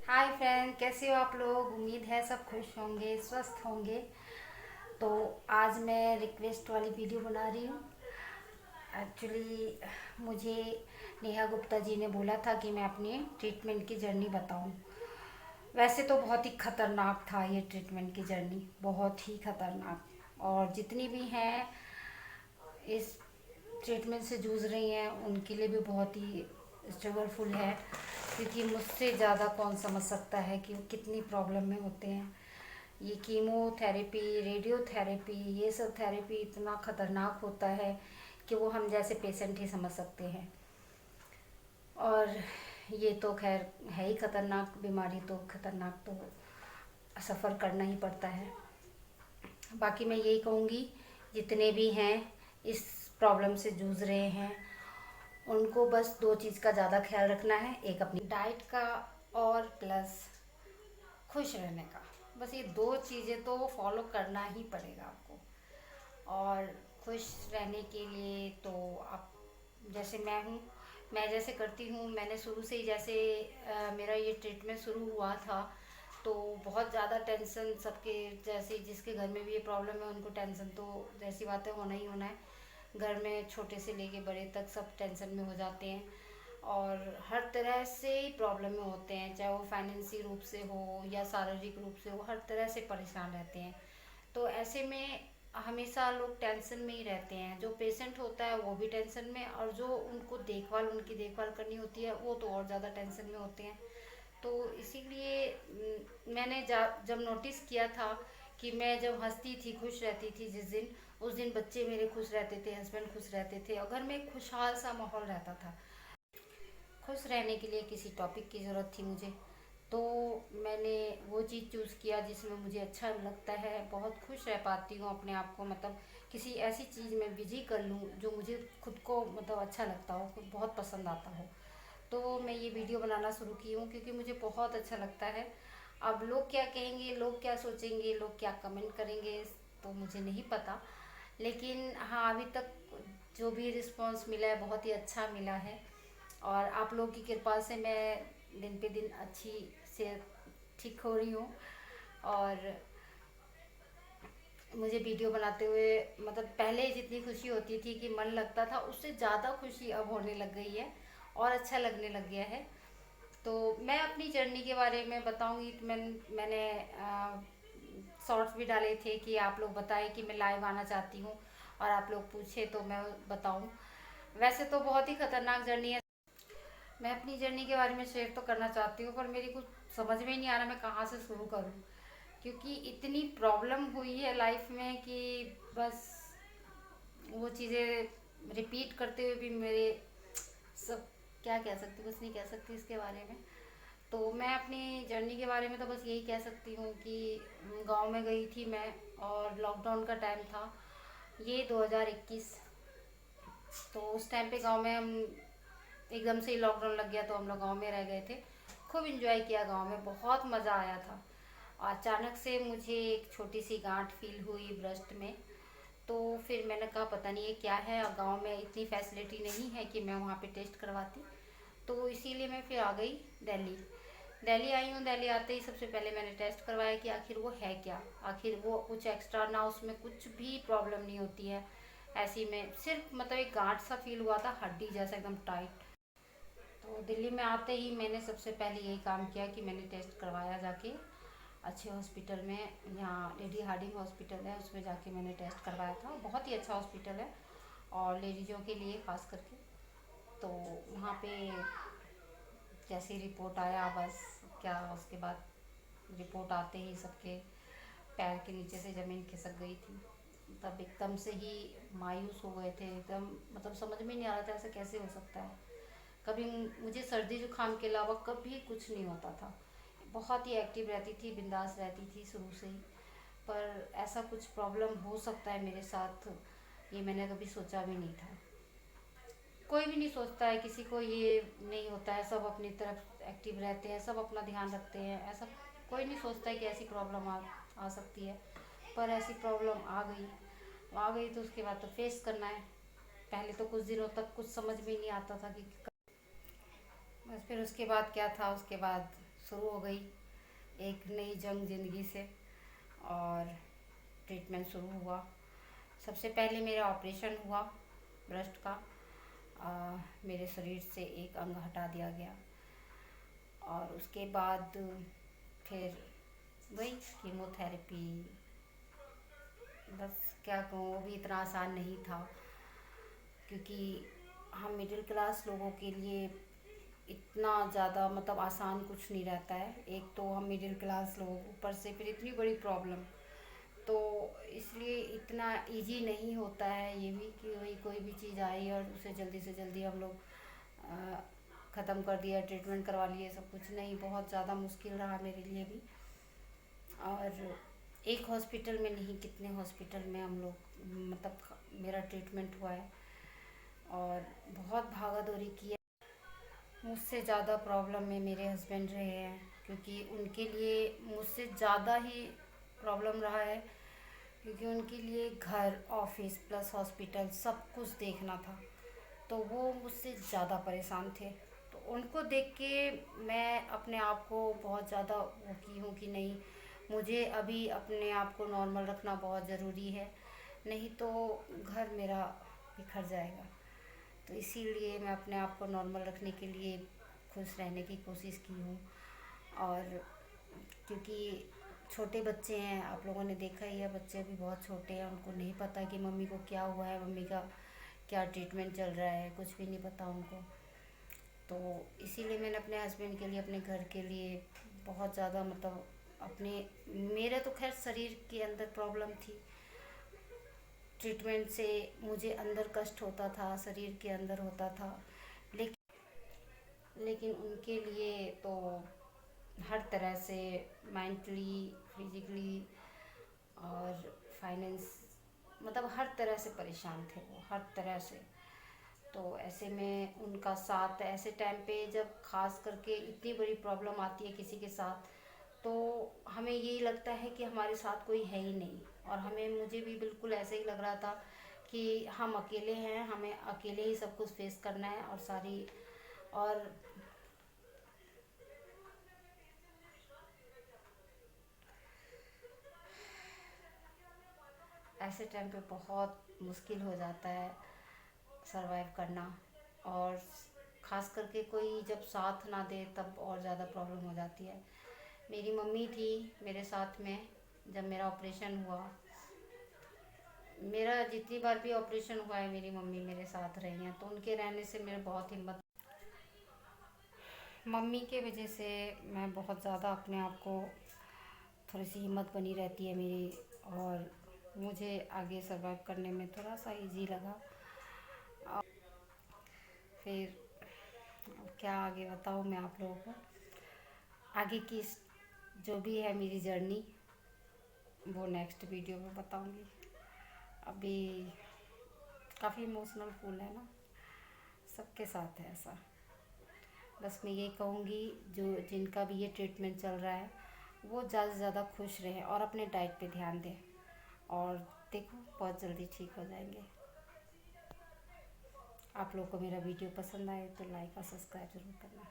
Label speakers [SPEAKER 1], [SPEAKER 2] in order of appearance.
[SPEAKER 1] Hi friend, कैसे हो आप लोग। उम्मीद है सब खुश होंगे, स्वस्थ होंगे। तो आज मैं रिक्वेस्ट वाली वीडियो बना रही हूँ। एक्चुअली मुझे नेहा गुप्ता जी ने बोला था कि मैं अपनी ट्रीटमेंट की जर्नी बताऊँ। वैसे तो बहुत ही ख़तरनाक था ये ट्रीटमेंट की जर्नी, बहुत ही ख़तरनाक। और जितनी भी हैं इस ट्रीटमेंट से जूझ रही हैं उनके लिए भी बहुत ही स्ट्रगलफुल है, क्योंकि मुझसे ज़्यादा कौन समझ सकता है कि वो कितनी प्रॉब्लम में होते हैं। ये कीमोथेरेपी, रेडियोथेरेपी, ये सब थेरेपी इतना ख़तरनाक होता है कि वो हम जैसे पेशेंट ही समझ सकते हैं। और ये तो खैर है ही ख़तरनाक बीमारी, तो ख़तरनाक तो सफ़र करना ही पड़ता है। बाकी मैं यही कहूँगी, जितने भी हैं इस प्रॉब्लम से जूझ रहे हैं उनको बस दो चीज़ का ज़्यादा ख्याल रखना है। एक अपनी डाइट का, और प्लस खुश रहने का। बस ये दो चीज़ें तो फॉलो करना ही पड़ेगा आपको। और खुश रहने के लिए तो आप, जैसे मैं जैसे करती हूँ, मैंने शुरू से ही जैसे मेरा ये ट्रीटमेंट शुरू हुआ था तो बहुत ज़्यादा टेंशन सबके, जैसे जिसके घर में भी ये प्रॉब्लम है उनको टेंशन तो जैसी बात है होना ही होना है। घर में छोटे से लेके बड़े तक सब टेंशन में हो जाते हैं, और हर तरह से ही प्रॉब्लम में होते हैं, चाहे वो फाइनेंशियल रूप से हो या शारीरिक रूप से हो, हर तरह से परेशान रहते हैं। तो ऐसे में हमेशा लोग टेंशन में ही रहते हैं। जो पेशेंट होता है वो भी टेंशन में, और जो उनकी देखभाल करनी होती है वो तो और ज़्यादा टेंशन में होते हैं। तो इसीलिए मैंने जब नोटिस किया था कि मैं जब हंसती थी, खुश रहती थी, जिस दिन उस दिन बच्चे मेरे खुश रहते थे, हस्बैंड खुश रहते थे, और घर में एक खुशहाल सा माहौल रहता था। खुश रहने के लिए किसी टॉपिक की ज़रूरत थी मुझे, तो मैंने वो चीज़ चूज़ किया जिसमें मुझे अच्छा लगता है। बहुत खुश रह पाती हूँ अपने आप को, मतलब किसी ऐसी चीज़ में बिजी कर लूँ जो मुझे खुद को मतलब अच्छा लगता हो, खुद बहुत पसंद आता हो। तो मैं ये वीडियो बनाना शुरू की हूँ क्योंकि मुझे बहुत अच्छा लगता है। अब लोग क्या कहेंगे, लोग क्या सोचेंगे, लोग क्या कमेंट करेंगे, तो मुझे नहीं पता। लेकिन हाँ, अभी तक जो भी रिस्पांस मिला है बहुत ही अच्छा मिला है। और आप लोगों की कृपा से मैं दिन पे दिन अच्छी से ठीक हो रही हूँ। और मुझे वीडियो बनाते हुए मतलब पहले जितनी खुशी होती थी कि मन लगता था, उससे ज़्यादा खुशी अब होने लग गई है और अच्छा लगने लग गया है। तो मैं अपनी जर्नी के बारे में बताऊंगी। तो मैंने शॉर्ट्स भी डाले थे कि आप लोग बताएं कि मैं लाइव आना चाहती हूँ, और आप लोग पूछे तो मैं बताऊँ। वैसे तो बहुत ही खतरनाक जर्नी है। मैं अपनी जर्नी के बारे में शेयर तो करना चाहती हूँ, पर मेरी कुछ समझ में ही नहीं आ रहा मैं कहाँ से शुरू करूँ, क्योंकि इतनी प्रॉब्लम हुई है लाइफ में कि बस वो चीज़ें रिपीट करते हुए भी मेरे सब, क्या कह सकती, कुछ नहीं कह सकती इसके बारे में। तो मैं अपनी जर्नी के बारे में तो बस यही कह सकती हूँ कि गांव में गई थी मैं, और लॉकडाउन का टाइम था ये 2021। तो उस टाइम पे गांव में हम, एकदम से ही लॉकडाउन लग गया तो हम लोग गांव में रह गए थे। खूब इंजॉय किया गांव में, बहुत मज़ा आया था। अचानक से मुझे एक छोटी सी गांठ फील हुई ब्रेस्ट में। तो फिर मैंने कहा पता नहीं ये क्या है, और गांव में इतनी फैसिलिटी नहीं है कि मैं वहाँ पे टेस्ट करवाती। तो इसीलिए मैं फिर आ गई दिल्ली। दिल्ली आई हूँ। दिल्ली आते ही सबसे पहले मैंने टेस्ट करवाया कि आखिर वो है क्या, आखिर वो कुछ एक्स्ट्रा ना, उसमें कुछ भी प्रॉब्लम नहीं होती है। ऐसी में सिर्फ मतलब एक गांठ सा फील हुआ था, हड्डी जैसा एकदम टाइट। तो दिल्ली में आते ही मैंने सबसे पहले यही काम किया कि मैंने टेस्ट करवाया जाके अच्छे हॉस्पिटल में। यहाँ लेडी हार्डिंग हॉस्पिटल है, उसमें जाके मैंने टेस्ट करवाया था। बहुत ही अच्छा हॉस्पिटल है और लेडीज़ों के लिए खास करके। तो वहाँ पे जैसे रिपोर्ट आया, बस क्या, उसके बाद रिपोर्ट आते ही सबके पैर के नीचे से ज़मीन खिसक गई थी। तब एकदम से ही मायूस हो गए थे एकदम, मतलब समझ में नहीं आ रहा था ऐसा कैसे हो सकता है। कभी मुझे सर्दी जुकाम के अलावा कभी कुछ नहीं होता था। बहुत ही एक्टिव रहती थी, बिंदास रहती थी शुरू से ही। पर ऐसा कुछ प्रॉब्लम हो सकता है मेरे साथ, ये मैंने कभी सोचा भी नहीं था। कोई भी नहीं सोचता है, किसी को ये नहीं होता है, सब अपनी तरफ एक्टिव रहते हैं, सब अपना ध्यान रखते हैं। ऐसा कोई नहीं सोचता है कि ऐसी प्रॉब्लम आ सकती है। पर ऐसी प्रॉब्लम आ गई तो उसके बाद तो फेस करना है। पहले तो कुछ दिनों तक कुछ समझ में नहीं आता था कि बस, फिर उसके बाद क्या था, उसके बाद शुरू हो गई एक नई जंग ज़िंदगी से, और ट्रीटमेंट शुरू हुआ। सबसे पहले मेरा ऑपरेशन हुआ ब्रेस्ट का। मेरे शरीर से एक अंग हटा दिया गया, और उसके बाद फिर वही कीमोथेरेपी। बस क्या कहूँ, वो भी इतना आसान नहीं था, क्योंकि हम मिडिल क्लास लोगों के लिए इतना ज़्यादा मतलब आसान कुछ नहीं रहता है। एक तो हम मिडिल क्लास लोग, ऊपर से फिर इतनी बड़ी प्रॉब्लम, तो इसलिए इतना इजी नहीं होता है ये भी कि वही कोई भी चीज़ आई और उसे जल्दी से जल्दी हम लोग ख़त्म कर दिया, ट्रीटमेंट करवा लिए, सब कुछ नहीं। बहुत ज़्यादा मुश्किल रहा मेरे लिए भी। और एक हॉस्पिटल में नहीं, कितने हॉस्पिटल में हम लोग मतलब मेरा ट्रीटमेंट हुआ है, और बहुत भागा दौड़ी की है। मुझसे ज़्यादा प्रॉब्लम में मेरे हस्बैंड रहे हैं, क्योंकि उनके लिए मुझसे ज़्यादा ही प्रॉब्लम रहा है, क्योंकि उनके लिए घर, ऑफिस प्लस हॉस्पिटल सब कुछ देखना था, तो वो मुझसे ज़्यादा परेशान थे। तो उनको देख के मैं अपने आप को बहुत ज़्यादा वो की हूँ कि नहीं, मुझे अभी अपने आप को नॉर्मल रखना बहुत ज़रूरी है, नहीं तो घर मेरा बिखर जाएगा। तो इसीलिए मैं अपने आप को नॉर्मल रखने के लिए खुश रहने की कोशिश की हूँ। और क्योंकि छोटे बच्चे हैं, आप लोगों ने देखा ही है, बच्चे भी बहुत छोटे हैं, उनको नहीं पता कि मम्मी को क्या हुआ है, मम्मी का क्या ट्रीटमेंट चल रहा है, कुछ भी नहीं पता उनको। तो इसीलिए मैंने अपने हस्बैंड के लिए, अपने घर के लिए बहुत ज़्यादा मतलब अपने, मेरे तो खैर शरीर के अंदर प्रॉब्लम थी, ट्रीटमेंट से मुझे अंदर कष्ट होता था, शरीर के अंदर होता था, लेकिन उनके लिए तो हर तरह से, मेंटली, फिजिकली और फाइनेंस, मतलब हर तरह से परेशान थे वो, हर तरह से। तो ऐसे में उनका साथ, ऐसे टाइम पे जब खास करके इतनी बड़ी प्रॉब्लम आती है किसी के साथ, तो हमें यही लगता है कि हमारे साथ कोई है ही नहीं। और मुझे भी बिल्कुल ऐसे ही लग रहा था कि हम अकेले हैं, हमें अकेले ही सब कुछ फेस करना है, और सारी, और ऐसे टाइम पे बहुत मुश्किल हो जाता है सरवाइव करना। और ख़ास करके कोई जब साथ ना दे तब और ज़्यादा प्रॉब्लम हो जाती है। मेरी मम्मी थी मेरे साथ में जब मेरा ऑपरेशन हुआ। मेरा जितनी बार भी ऑपरेशन हुआ है मेरी मम्मी मेरे साथ रही हैं, तो उनके रहने से मेरे बहुत हिम्मत, मम्मी के वजह से मैं बहुत ज़्यादा अपने आप को, थोड़ी सी हिम्मत बनी रहती है मेरी, और मुझे आगे सर्वाइव करने में थोड़ा सा इजी लगा। फिर क्या आगे बताऊँ मैं आप लोगों को, आगे की जो भी है मेरी जर्नी, वो नेक्स्ट वीडियो में बताऊंगी। अभी काफ़ी इमोशनल फूल है ना, सबके साथ है ऐसा। बस मैं ये कहूँगी, जो जिनका भी ये ट्रीटमेंट चल रहा है, वो ज़्यादा से ज़्यादा खुश रहें और अपने डाइट पे ध्यान दें, और देखो बहुत जल्दी ठीक हो जाएंगे। आप लोग को मेरा वीडियो पसंद आए तो लाइक और सब्सक्राइब ज़रूर करना।